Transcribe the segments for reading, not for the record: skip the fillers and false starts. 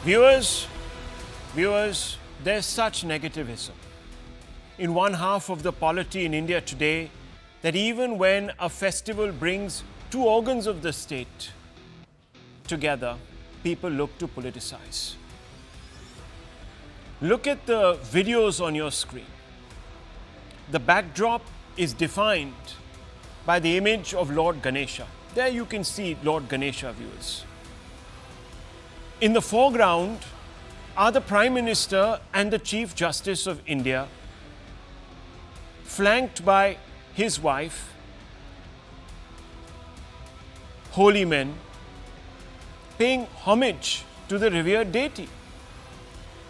Viewers, there's such negativism in one half of the polity in India today that even when a festival brings two organs of the state together, people look to politicize. Look at the videos on your screen. The backdrop is defined by the image of Lord Ganesha. There you can see Lord Ganesha, viewers. In the foreground are the Prime Minister and the Chief Justice of India, flanked by his wife, holy men, paying homage to the revered deity.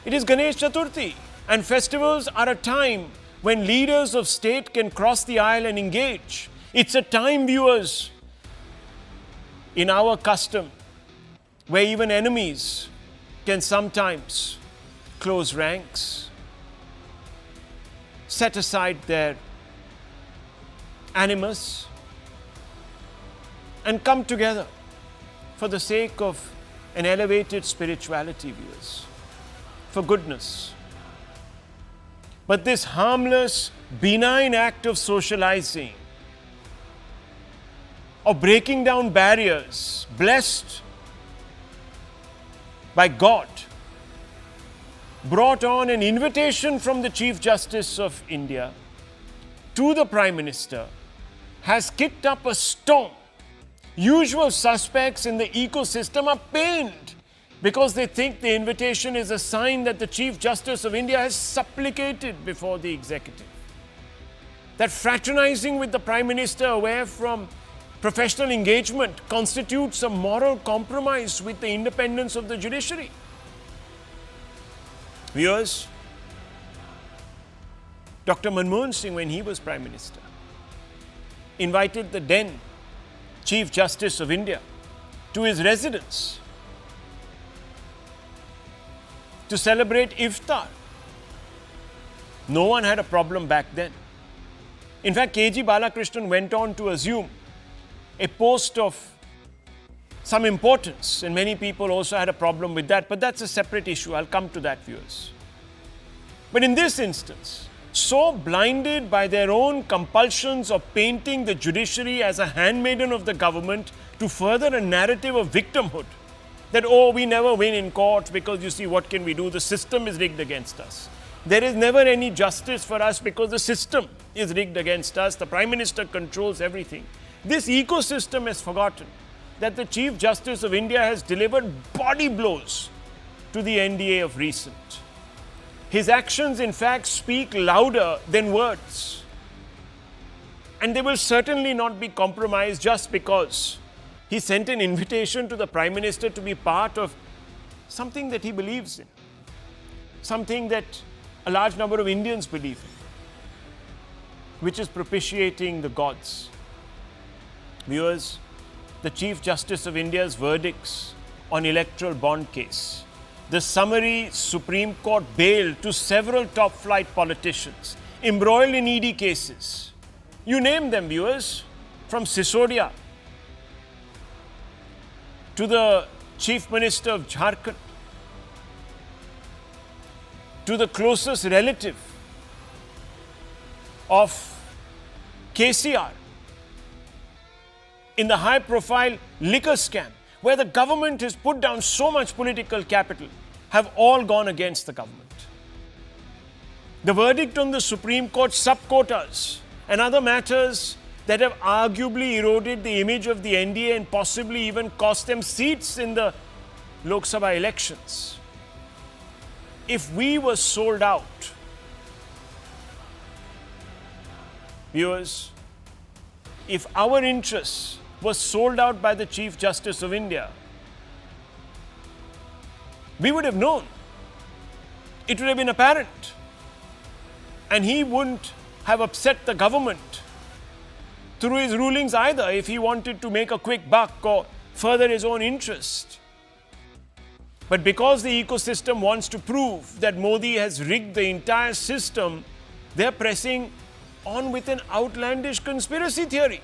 It is Ganesh Chaturthi, and festivals are a time when leaders of state can cross the aisle and engage. It's a time, viewers, in our custom, where even enemies can sometimes close ranks, set aside their animus, and come together for the sake of an elevated spirituality, viewers, for goodness. But this harmless, benign act of socializing, of breaking down barriers, blessed by God, brought on an invitation from the Chief Justice of India to the Prime Minister, has kicked up a storm. Usual suspects in the ecosystem are pained because they think the invitation is a sign that the Chief Justice of India has supplicated before the executive. That fraternizing with the Prime Minister away from professional engagement constitutes a moral compromise with the independence of the judiciary. Viewers, Dr. Manmohan Singh, when he was Prime Minister, invited the then Chief Justice of India to his residence to celebrate iftar. No one had a problem back then. In fact, K.G. Balakrishnan went on to assume a post of some importance, and many people also had a problem with that, but that's a separate issue. I'll come to that, viewers. But in this instance, so blinded by their own compulsions of painting the judiciary as a handmaiden of the government to further a narrative of victimhood, that, oh, we never win in court because, you see, what can we do? The system is rigged against us. There is never any justice for us because the system is rigged against us. The Prime Minister controls everything. This ecosystem has forgotten that the Chief Justice of India has delivered body blows to the NDA of recent. His actions, in fact, speak louder than words. And they will certainly not be compromised just because he sent an invitation to the Prime Minister to be part of something that he believes in, something that a large number of Indians believe in, which is propitiating the gods. Viewers, the Chief Justice of India's verdicts on electoral bond case, the summary Supreme Court bail to several top-flight politicians embroiled in ED cases. You name them, viewers, from Sisodia to the Chief Minister of Jharkhand, to the closest relative of KCR, in the high-profile liquor scam, where the government has put down so much political capital, have all gone against the government. The verdict on the Supreme Court sub-quotas and other matters that have arguably eroded the image of the NDA and possibly even cost them seats in the Lok Sabha elections. If we were sold out, viewers, if our interests were sold out by the Chief Justice of India, we would have known. It would have been apparent. And he wouldn't have upset the government through his rulings either if he wanted to make a quick buck or further his own interest. But because the ecosystem wants to prove that Modi has rigged the entire system, they're pressing on with an outlandish conspiracy theory.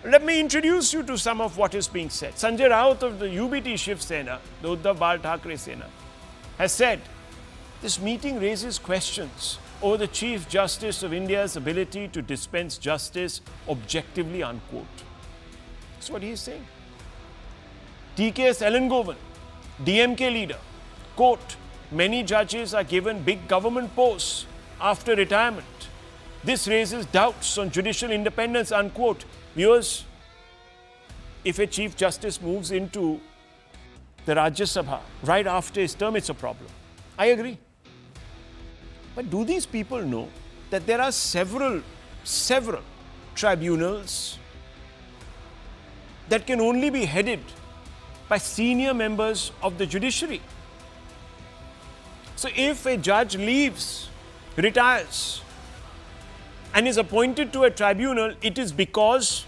Let me introduce you to some of what is being said. Sanjay Raut of the UBT Shiv Sena, the Uddhav Bal Thackeray Sena, has said, this meeting raises questions over the Chief Justice of India's ability to dispense justice objectively, unquote. That's what he is saying. TKS Elangovan, DMK leader, quote, many judges are given big government posts after retirement. This raises doubts on judicial independence, unquote. Viewers, if a Chief Justice moves into the Rajya Sabha right after his term, it's a problem. I agree. But do these people know that there are several tribunals that can only be headed by senior members of the judiciary? So if a judge leaves, retires, and is appointed to a tribunal, it is because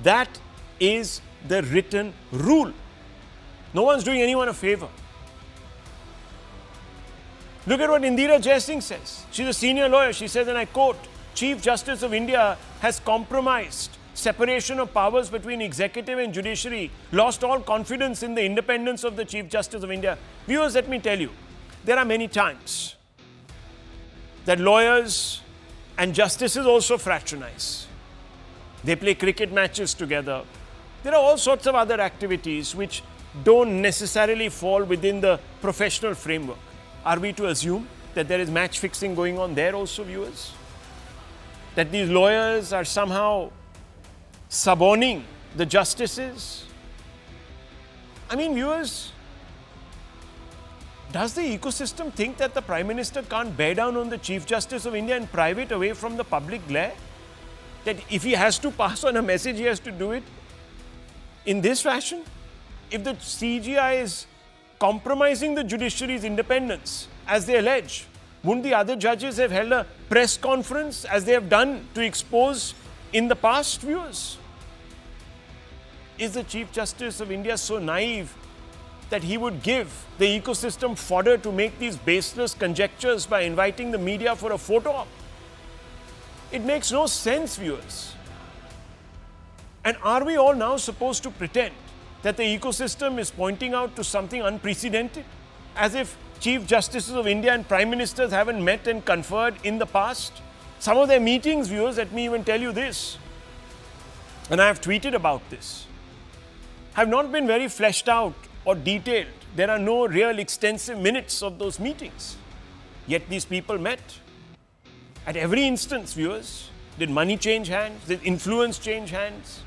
that is the written rule. No one's doing anyone a favor. Look at what Indira Jaising says. She's a senior lawyer. She says, and I quote, Chief Justice of India has compromised separation of powers between executive and judiciary, lost all confidence in the independence of the Chief Justice of India. Viewers, let me tell you, there are many times that lawyers and justices also fraternize. They play cricket matches together. There are all sorts of other activities which don't necessarily fall within the professional framework. Are we to assume that there is match fixing going on there also, viewers? That these lawyers are somehow suborning the justices? I mean, viewers, does the ecosystem think that the Prime Minister can't bear down on the Chief Justice of India in private away from the public glare? That if he has to pass on a message, he has to do it in this fashion? If the CJI is compromising the judiciary's independence, as they allege, wouldn't the other judges have held a press conference, as they have done, to expose in the past, viewers? Is the Chief Justice of India so naive that he would give the ecosystem fodder to make these baseless conjectures by inviting the media for a photo op? It makes no sense, viewers. And are we all now supposed to pretend that the ecosystem is pointing out to something unprecedented, as if Chief Justices of India and Prime Ministers haven't met and conferred in the past? Some of their meetings, viewers, let me even tell you this, and I have tweeted about this, have not been very fleshed out or detailed. There are no real extensive minutes of those meetings. Yet these people met. At every instance, viewers, did money change hands? Did influence change hands?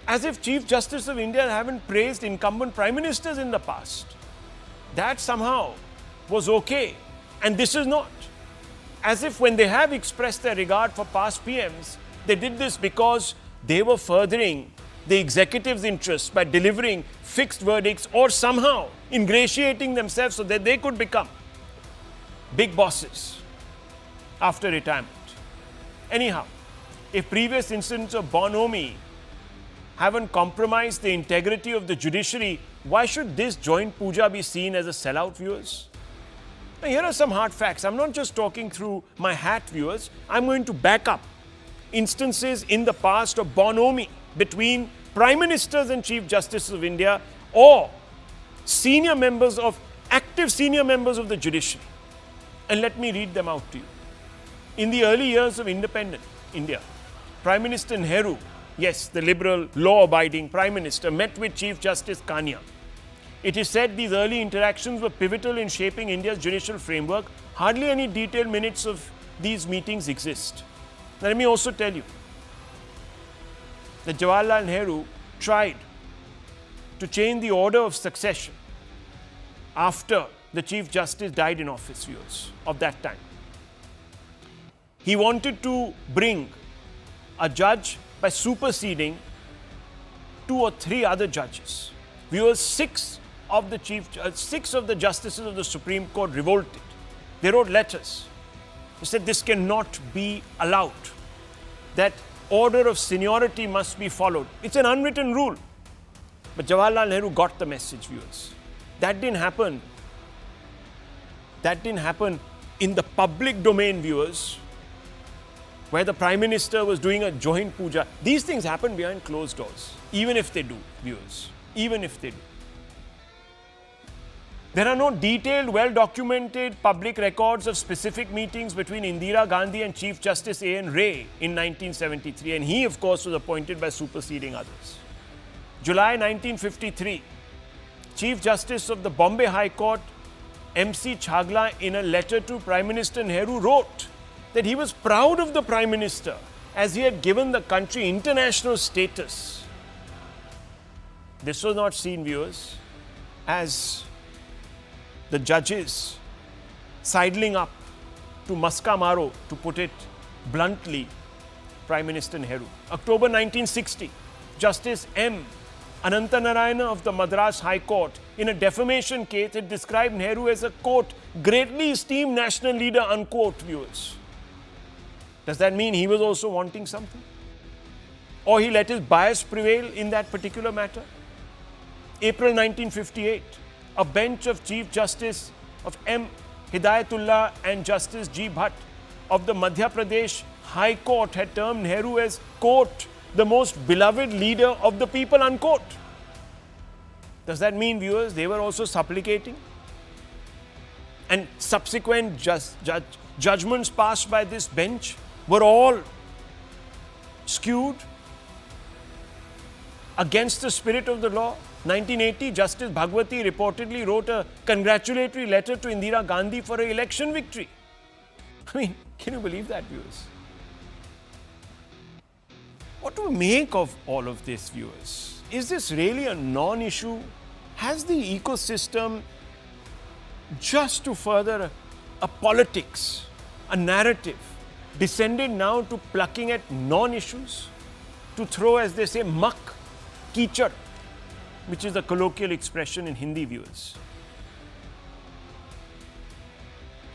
As if Chief Justice of India haven't praised incumbent Prime Ministers in the past. That somehow was okay, and this is not. As if when they have expressed their regard for past PMs, they did this because they were furthering the executive's interests by delivering fixed verdicts or somehow ingratiating themselves so that they could become big bosses after retirement. Anyhow, if previous incidents of bonhomie haven't compromised the integrity of the judiciary, why should this joint puja be seen as a sellout, viewers? Now, here are some hard facts. I'm not just talking through my hat, viewers. I'm going to back up instances in the past of bonhomie between Prime Ministers and Chief Justices of India, or senior members of, active senior members of the judiciary. And let me read them out to you. In the early years of independent India, Prime Minister Nehru, yes, the liberal, law-abiding Prime Minister, met with Chief Justice Kania. It is said these early interactions were pivotal in shaping India's judicial framework. Hardly any detailed minutes of these meetings exist. Now, let me also tell you that Jawaharlal Nehru tried to change the order of succession after the Chief Justice died in office, viewers, of that time. He wanted to bring a judge by superseding 2 or 3 other judges. Viewers, 6 of the justices of the Supreme Court revolted. They wrote letters. They said this cannot be allowed. That order of seniority must be followed. It's an unwritten rule. But Jawaharlal Nehru got the message, viewers. That didn't happen. That didn't happen in the public domain, viewers. where the Prime Minister was doing a joint puja. These things happen behind closed doors, even if they do, viewers, even if they do. There are no detailed, well-documented public records of specific meetings between Indira Gandhi and Chief Justice A.N. Ray in 1973, and he, of course, was appointed by superseding others. July 1953, Chief Justice of the Bombay High Court, M.C. Chagla, in a letter to Prime Minister Nehru, wrote that he was proud of the Prime Minister as he had given the country international status. This was not seen, viewers, as the judges sidling up to Maska Maro, to put it bluntly, Prime Minister Nehru. October 1960, Justice M. Anantanarayana of the Madras High Court, in a defamation case, had described Nehru as a, quote, greatly esteemed national leader, unquote, viewers. Does that mean he was also wanting something? Or he let his bias prevail in that particular matter? April 1958, a bench of Chief Justice of M. Hidayatullah and Justice G. Bhatt of the Madhya Pradesh High Court had termed Nehru as, quote, the most beloved leader of the people, unquote. Does that mean, viewers, they were also supplicating? And subsequent judgments passed by this bench were all skewed against the spirit of the law. 1980, Justice Bhagwati reportedly wrote a congratulatory letter to Indira Gandhi for her election victory. I mean, can you believe that, viewers? What to make of all of this, viewers? Is this really a non-issue? Has the ecosystem, just to further a politics, a narrative, descended now to plucking at non-issues? To throw, as they say, muck, kichad, which is a colloquial expression in Hindi, viewers.